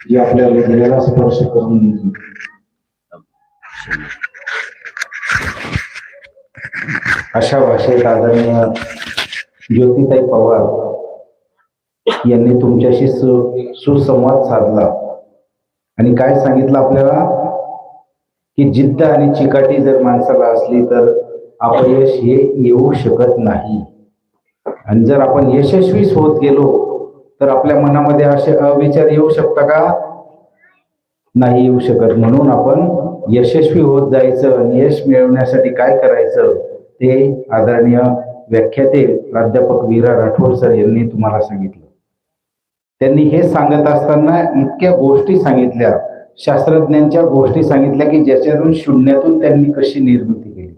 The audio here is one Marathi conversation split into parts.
जे आपल्या हृदयाला स्पर्श करून अशा भाषेत आदरणीय ज्योतिताई पवार यांनी तुमच्याशी सुसंवाद साधला आणि काय सांगितलं आपल्याला की जिद्द आणि चिकाटी जर माणसाला असली तर अपयश हे येऊ शकत नाही. आणि जर आपण यशस्वी होत गेलो तर आपल्या मनामध्ये असे अविचार येऊ शकता का? नाही येऊ शकत. म्हणून आपण यशस्वी होत जायचं आणि यश मिळवण्यासाठी काय करायचं ते आदरणीय व्याख्याते प्राध्यापक वीरा राठोड सर यांनी तुम्हाला सांगितलं. त्यांनी हे सांगत असताना इतक्या गोष्टी सांगितल्या, शास्त्रज्ञांच्या गोष्टी सांगितल्या की ज्याच्यातून शून्यातून त्यांनी कशी निर्मिती केली.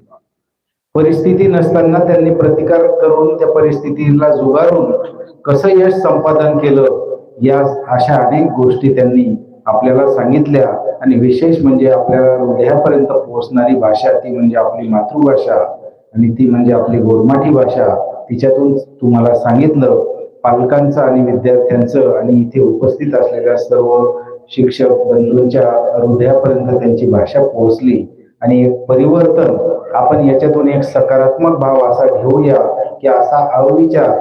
परिस्थिती नसताना त्यांनी प्रतिकार करून त्या परिस्थितीला जुगारून कसं यश संपादन केलं, या अशा अनेक गोष्टी त्यांनी आपल्याला सांगितल्या. आणि विशेष म्हणजे आपल्याला हृदयापर्यंत पोहोचणारी भाषा ती म्हणजे आपली मातृभाषा आणि ती म्हणजे आपली गोडमाठी भाषा. तिच्यातून तुम्हाला सांगितलं पालकांचं आणि विद्यार्थ्यांचं आणि इथे उपस्थित असलेल्या सर्व शिक्षक बंधूंच्या हृदयापर्यंत त्यांची भाषा पोहोचली. आणि एक परिवर्तन आपण याच्यातून एक सकारात्मक भाव असा घेऊया की असा अविचार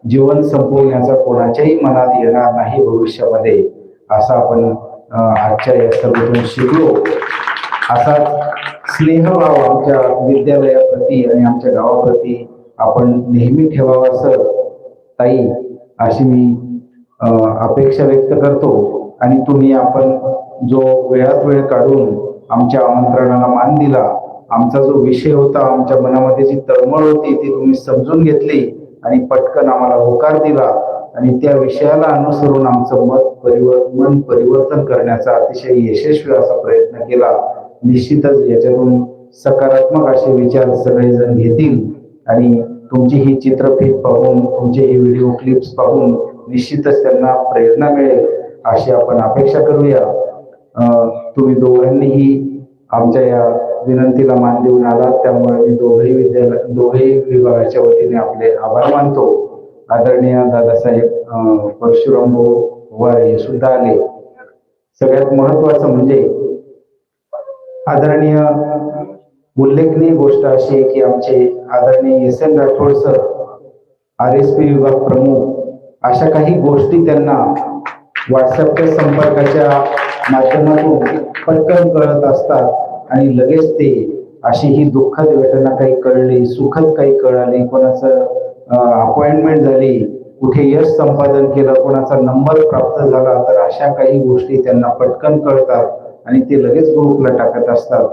जीवन संपवण्याचा कोणाच्याही मनात येणार नाही भविष्यामध्ये, असा आपण आजच्या या सर्वेतून शिकलो. असाच स्नेहभाव आमच्या विद्यालयाप्रती आणि आमच्या गावाप्रती आपण नेहमी ठेवावा सर ताई, अशी मी अपेक्षा व्यक्त करतो. आणि तुम्ही आपण जो वेळात वेळ काढून आमच्या आमंत्रणाला मान दिला, आमचा जो विषय होता, आमच्या मनामध्ये जी तळमळ होती ती तुम्ही समजून घेतली आणि पटकन आम्हाला होकार दिला आणि त्या विषयाला अनुसरून आमचं मन परिवर्तन करण्याचा अतिशय यशस्वी असा प्रयत्न केला. निश्चितच याच्यातून सकारात्मक असे विचार सगळेजण घेतील आणि तुमची ही चित्रफित पाहून, तुमचे हे व्हिडिओ क्लिप्स पाहून निश्चितच त्यांना प्रेरणा मिळेल अशी आपण अपेक्षा करूया. तुम्ही दोघांनीही आमच्या या विनंतीला मान देऊन आलात, त्यामुळे मी दोघेही विभागाच्या वतीने आपले आभार मानतो. आदरणीय दादासाहेब परशुराम पवार हे सुद्धा आले. सगळ्यात महत्वाचं म्हणजे आदरणीय उल्लेखनीय गोष्ट अशी आहे की आमचे आदरणीय एस.एन. राठोड सर RSP विभाग प्रमुख, अशा काही गोष्टी त्यांना व्हॉट्सअपच्या संपर्काच्या माध्यमातून पटकन कळत असतात आणि लगेच ते अशी ही दुःखद घटना काही कळली, सुखद काही कळाली, कोणाचं अपॉइंटमेंट झाली, कुठे यश संपादन केलं, कोणाचा नंबर प्राप्त झाला, तर अशा काही गोष्टी त्यांना पटकन कळतात आणि ते लगेच ग्रुपला टाकत असतात.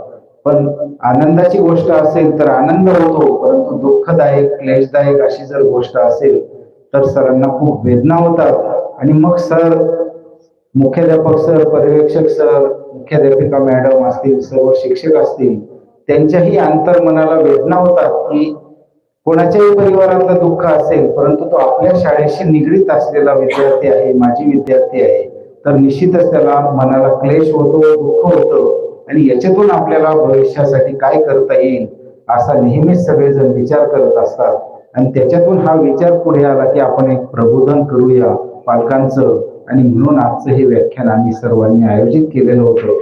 पण आनंदाची गोष्ट असेल तर आनंद होतो, परंतु दुःखदायक क्लेशदायक अशी जर गोष्ट असेल तर सरांना खूप वेदना होतात. आणि मग सर, मुख्याध्यापक सर, पर्यवेक्षक सर, मुख्याध्यापिका मॅडम असतील, सर्व शिक्षक असतील, त्यांच्याही अंतर्मनाला वेदना होतात की कोणाच्याही परिवारातलं दुःख असेल परंतु तो आपल्या शाळेशी निगडीत असलेला विद्यार्थी आहे, माझी विद्यार्थी आहे, तर निश्चितच त्याला मनाला क्लेश होतो, दुःख होतं आणि याच्यातून आपल्याला भविष्यासाठी काय करता येईल असा नेहमीच सगळेजण विचार करत असतात. आणि त्याच्यातून हा विचार पुढे आला की आपण एक प्रबोधन करूया पालकांचं, आणि म्हणून आजचं हे व्याख्यान आम्ही सर्वांनी आयोजित केलेलं होतं.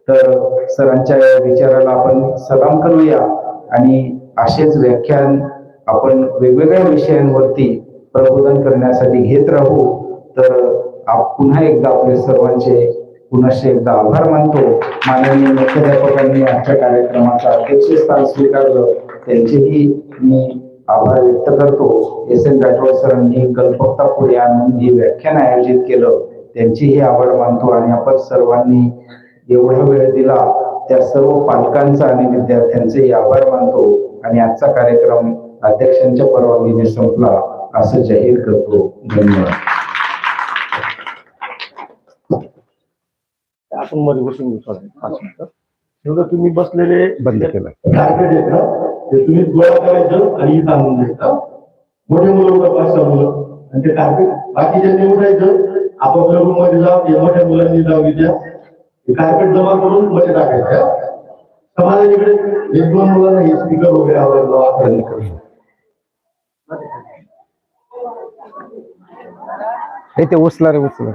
तर सरांच्या या विचाराला आपण सलाम करूया आणि असेच व्याख्यान आपण वेगवेगळ्या विषयांवरती प्रबोधन करण्यासाठी घेत राहू. तर पुन्हा एकदा आपले सर्वांचे पुनश्च एकदा आभार मानतो. माननीय मुख्याध्यापकांनी आजच्या कार्यक्रमाचं अध्यक्षस्थान स्वीकारलं, त्यांचेही मी आभार व्यक्त करतो. एस.एन. राठोड सरांनी कल्पकता पुढे आणून हे व्याख्यान आयोजित केलं, त्यांचेही आभार मानतो. आणि आपण सर्वांनी एवढा वेळ दिला त्या सर्व पालकांचा आणि विद्यार्थ्यांचेही आभार मानतो. आणि आजचा कार्यक्रम अध्यक्षांच्या परवानगीने संपला असं जाहीर करतो. धन्यवाद. आपण मध्ये बसून घेऊ. तुम्ही बसलेले बंद केलं ते तुम्ही गोळा करायचं आणि इथं आणून द्यायचं. मोठे मुलं 5-6 मुलं आणि ते कार्पेट बाकीच्या उठायचं, आपापल्या रूम मध्ये जाऊ, मोठ्या मुलांनी जाऊ, विद्या कार्पेट जमा करून मध्ये टाकायचं. समाजाकडे 1-2 मुलांना हे स्पीकर वगैरे आवडलं ते उचला रे उचला.